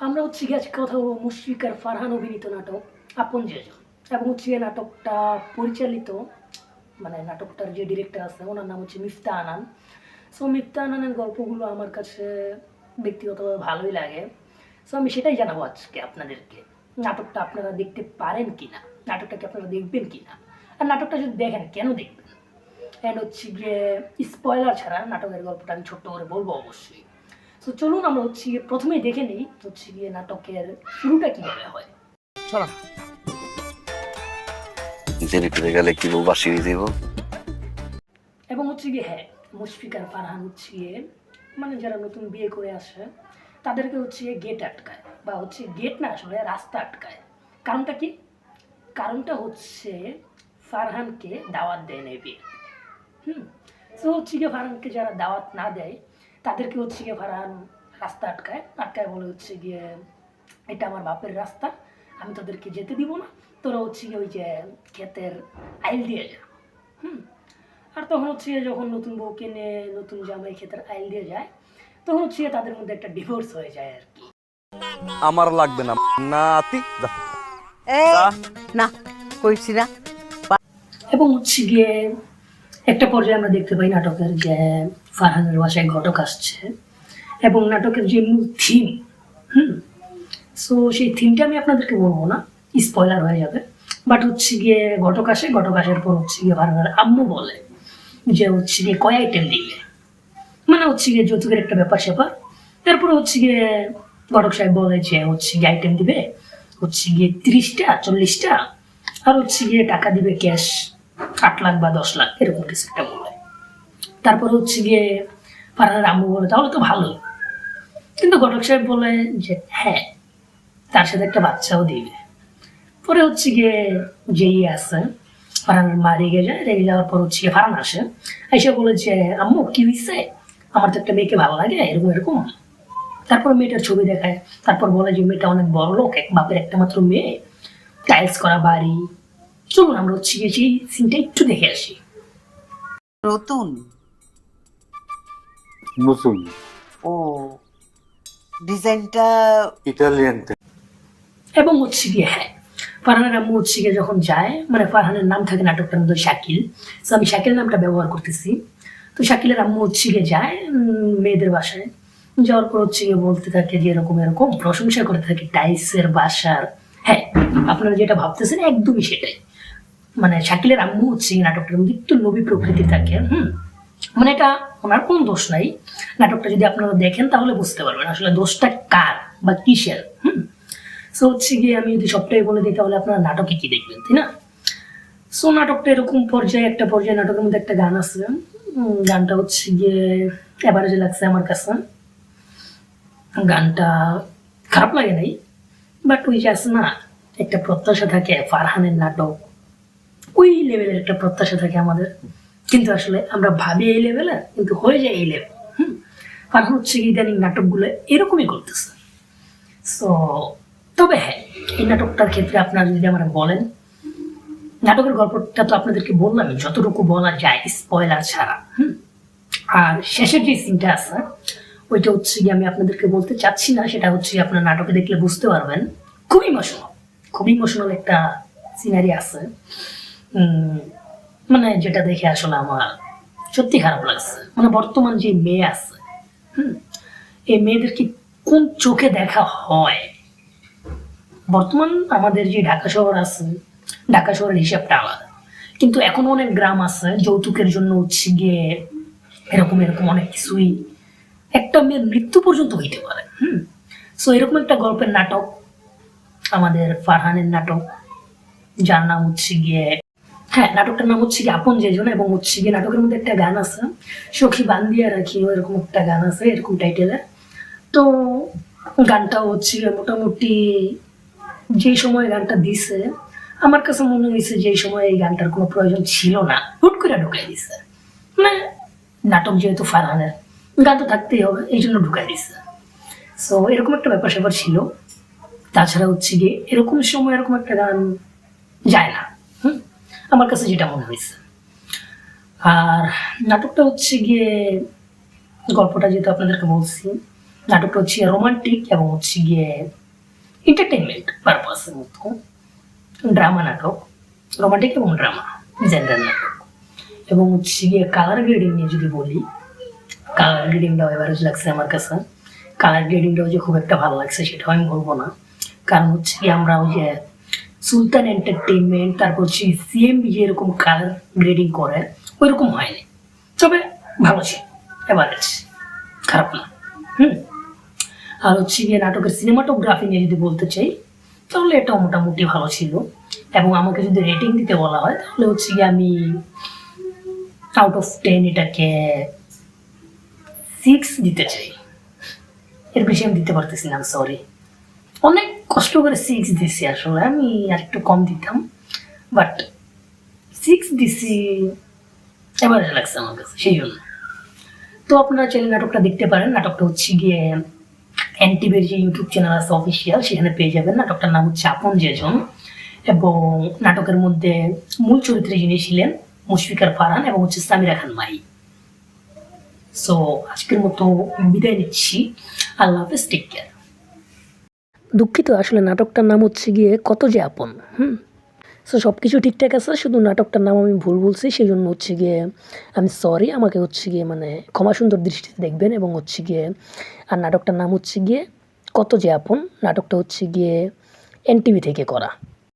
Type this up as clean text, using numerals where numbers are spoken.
আমরা হচ্ছে গিয়ে আজকে কথা বলবো মুশফিক আর ফারহান অভিনীত নাটক আপন যেজন এবং হচ্ছে গিয়ে নাটকটা পরিচালিত নাটকটার যে ডিরেক্টর আছে ওনার নাম হচ্ছে মিফতা আনান। সো মিফতা আনানের গল্পগুলো আমার কাছে ব্যক্তিগতভাবে ভালোই লাগে। সো আমি সেটাই জানাবো আজকে আপনাদেরকে। নাটকটা আপনারা দেখতে পারেন কি না, নাটকটাকে আপনারা দেখবেন কি না, আর নাটকটা যদি দেখেন কেন দেখবেন, অ্যান্ড হচ্ছে গিয়ে স্পয়লার ছাড়া নাটকের গল্পটা আমি ছোট্ট করে বলবো অবশ্যই। তো চলুন আমরা হচ্ছে গিয়ে প্রথমেই দেখে নিই হচ্ছে গিয়ে নাটকের শুরুটা কিভাবে হয়। চলো জেনেটিভে গেলে কি বউ বাসি হয়ে যাব। এবং হচ্ছে গিয়ে মুশফিক আর ফারহান হচ্ছে গিয়ে যারা নতুন বিয়ে করে আসে তাদেরকে হচ্ছে গিয়ে গেট আটকায়, বা হচ্ছে গেট না আসলে রাস্তা আটকায়। কারণটা কি? কারণটা হচ্ছে ফারহানকে দাওয়াত দেয় না বিয়ে। তো হচ্ছে গিয়ে ফারহানকে যারা দাওয়াত না দেয় তাদেরকে হচ্ছে গিয়ে ফারহান রাস্তা আটকায় বলে হচ্ছে গিয়ে এটা আমার বাপের রাস্তা, আমি তোদেরকে যেতে দিব না, তোরা হচ্ছে গিয়ে ওই যে ক্ষেতের আইল দিয়ে যা। আর তখন হচ্ছে যখন নতুন বউকে নিয়ে নতুন জামাই ক্ষেতের আইল দিয়ে যায় তখন হচ্ছে তাদের মধ্যে একটা ডিভোর্স হয়ে যায় আর কি। আমার লাগবে না নাতি যা। না কইছি না। এবং হচ্ছে গিয়ে একটা পর্যায়ে আমরা দেখতে পাই নাটকের যে ফারহানের বাসায় ঘটক আসছে এবং নাটকের যে মূল থিম, সো সেই থিমটা আমি আপনাদেরকে বলবো না, স্পয়লার হয়ে যাবে। বাট হচ্ছে গিয়ে ঘটক আসার পর হচ্ছে গিয়ে ফারহানের আম্মু বলে যে হচ্ছে গিয়ে কয় আইটেম দিবে, হচ্ছে গিয়ে যৌতুকের একটা ব্যাপার স্যাপার। তারপরে হচ্ছে গিয়ে ঘটক সাহেব বলে যে হচ্ছে গিয়ে আইটেম দিবে হচ্ছে গিয়ে 30টা 40টা, আর হচ্ছে গিয়ে টাকা দিবে ক্যাশ 8 লাখ বা 10 লাখ এরকম কিছু একটা বলে। তারপরে হচ্ছে গিয়ে ফারহানের আম্মু বলে তাহলে তো ভালোই, কিন্তু ঘটক সাহেব বলে যে হ্যাঁ তার সাথে একটা বাচ্চাও দিবে। পরে হচ্ছে গিয়ে যেই আছে ফারহানের মা রেগে যাওয়ার পর হচ্ছে গিয়ে ফারহান আসে, এসে বলে যে আম্মু কি হয়েছে, আমার তো একটা মেয়েকে ভালো লাগে এরকম এরকম। তারপর মেয়েটার ছবি দেখায়, তারপর বলে যে মেয়েটা অনেক বড় লোক, এক বাপের একটা মাত্র মেয়ে, টাইলস করা বাড়ি। চলুন আমরা হচ্ছে গিয়ে সেই সিনটা একটু দেখে আসি। নতুন নতুন ও ডিজাইনটা ইটালিয়ান এবং হচ্ছে গিয়ে ফারহানের আম্মু হচ্ছে গিয়ে যখন যায়, ফারহানের নাম থাকে নাটকটার মধ্যে শাকিল, তো আমি শাকিল নামটা ব্যবহার করতেছি। তো শাকিলের আম্মু হচ্ছে গিয়ে যায় মেয়েদের বাসায়, যাওয়ার পর হচ্ছে গিয়ে বলতে থাকে যে এরকম এরকম প্রশংসা করতে থাকে টাইলসের বাসার। আপনারা যেটা ভাবতেছেন একদমই সেটাই। শাকিলের আম্মু হচ্ছে নাটকটার মধ্যে একটু নবী প্রকৃতি থাকে। এটা ওনার কোনো দোষ নাই, নাটকটা যদি আপনারা দেখেন তাহলে বুঝতে পারবেন আসলে দোষটা কার বা কিসের। সো হচ্ছে গিয়ে আমি যদি সবটাই বলে দিই তাহলে আপনারা নাটকে কি দেখবেন, তাই না? সো নাটকটা এরকম একটা পর্যায়ে নাটকের মধ্যে একটা গান আছে, গানটা হচ্ছে গিয়ে এভারেজে লাগছে আমার কাছে। গানটা খারাপ লাগে নাই, বাট ওই যে আছে না একটা প্রত্যাশা থাকে ফারহানের নাটক, ওই লেভেলের একটা প্রত্যাশা থাকে আমাদের, কিন্তু আসলে আমরা ভাবি এই লেভেলের কিন্তু হয়ে যায় এই লেভেল। ফারহান হচ্ছে ইদানিং নাটকগুলো এরকমই করতেছে। সো তবে এই নাটকটার ক্ষেত্রে আপনারা যদি আমরা বলেন, নাটকের গল্পটা তো আপনাদেরকে বললাম যতটুকু বলা যায় স্পয়লার ছাড়া। আর শেষের যে সিনটা আছে ওইটা হচ্ছে গিয়ে আমি আপনাদেরকে বলতে চাচ্ছি না, সেটা হচ্ছে আপনার নাটকে দেখলে বুঝতে পারবেন। খুব ইমোশনাল একটা সিনারি আছে, যেটা দেখে আসলে আমার সত্যি খারাপ লাগছে। বর্তমান যে মেয়ে আছে, এই মেয়েদেরকে কোন চোখে দেখা হয়। বর্তমান আমাদের যে ঢাকা শহর আছে, ঢাকা শহরের হিসাবটা আলাদা, কিন্তু এখনো অনেক গ্রাম আছে যৌতুকের জন্য হচ্ছে গিয়ে এরকম অনেক কিছুই, একটা মেয়ের মৃত্যু পর্যন্ত হইতে পারে। সো এরকম একটা গল্পের নাটক আমাদের ফারহানের নাটক, যার নাম হচ্ছে গিয়ে নাটকটার নাম হচ্ছে গিয়ে আপন যেজন। এবং হচ্ছে গিয়ে নাটকের মধ্যে একটা গান আছে সখী বান্দিয়া রাখি, এরকম একটা গান আছে এরকম টাইটেলের। তো গানটা হচ্ছে মোটামুটি যে সময় গানটা দিছে আমার কাছে মনে হয়েছে যে সময় এই গানটার কোনো প্রয়োজন ছিল না, হুট করে ঢুকাই দিছে। নাটক যেহেতু ফারহানের, গান তো থাকতেই হবে, এই জন্য ঢুকাই দিছে। সো এরকম একটা ব্যাপার স্যাপার ছিল। তাছাড়া হচ্ছে গিয়ে এরকম সময় এরকম একটা গান যায় না, আমার কাছে যেটা মনে হয়েছে। আর নাটকটা হচ্ছে গিয়ে গল্পটা যেহেতু আপনাদেরকে বলছি, নাটকটা হচ্ছে রোমান্টিক এবং হচ্ছে গিয়ে এন্টারটেনমেন্ট পারপাসের মতো ড্রামা নাটক, রোমান্টিক এবং ড্রামা জেন্ডার নাটক। এবং হচ্ছে গিয়ে কালার গ্রেডিং নিয়ে যদি বলি, কালার গ্রেডিংটাও এভারেজ লাগছে আমার কাছে। কালার গ্রেডিংটাও যে খুব একটা ভালো লাগছে সেটাও আমি বলবো না, কারণ হচ্ছে কি আমরা ওই যে সুলতান এন্টারটেনমেন্ট তারপর হচ্ছে সিএমবি যেরকম কালার গ্রেডিং করে ওইরকম হয়নি, তবে ভালো ছিল, এভারেজ, খারাপ না। আর হচ্ছে গিয়ে নাটকের সিনেমাটোগ্রাফি নিয়ে যদি বলতে চাই তাহলে এটাও মোটামুটি ভালো ছিল। এবং আমাকে যদি রেটিং দিতে বলা হয় তাহলে হচ্ছে গিয়ে আমি আউট অফ 10 এটাকে 6 দিতে চাই, এর বেশি আমি দিতে পারতেছি না, সরি। অনেক কষ্ট করে 6 দিছি, আসলে আমি আর একটু কম দিতাম, বাট 6 দিছি, এভারেজ লাগছে আমার কাছে সেই জন্য। তো আপনারা চাইলে নাটকটা দেখতে পারেন। নাটকটা হচ্ছে গিয়ে এনটিভির যে ইউটিউব চ্যানেল আছে অফিসিয়াল, সেখানে পেয়ে যাবেন। নাটকটার নাম হচ্ছে আপন যেজন। এবং নাটকের মধ্যে মূল চরিত্রে যিনি ছিলেন মুশফিকার ফারহান এবং হচ্ছে সামিরা খান মাহি। সো আজকের মতো বিদায় নিচ্ছি, আল্লাহ হাফেজ, টেক কেয়ার। দুঃখিত, আসলে নাটকটার নাম হচ্ছে গিয়ে কত যে আপন। সো সব কিছু ঠিকঠাক আছে, শুধু নাটকটার নাম আমি ভুল বলছি, সেই জন্য হচ্ছে গিয়ে আমি সরি, আমাকে হচ্ছে গিয়ে মানে ক্ষমা সুন্দর দৃষ্টিতে দেখবেন। এবং হচ্ছে গিয়ে আর নাটকটার নাম হচ্ছে গিয়ে কত যে আপন, নাটকটা হচ্ছে গিয়ে এনটিভি থেকে করা।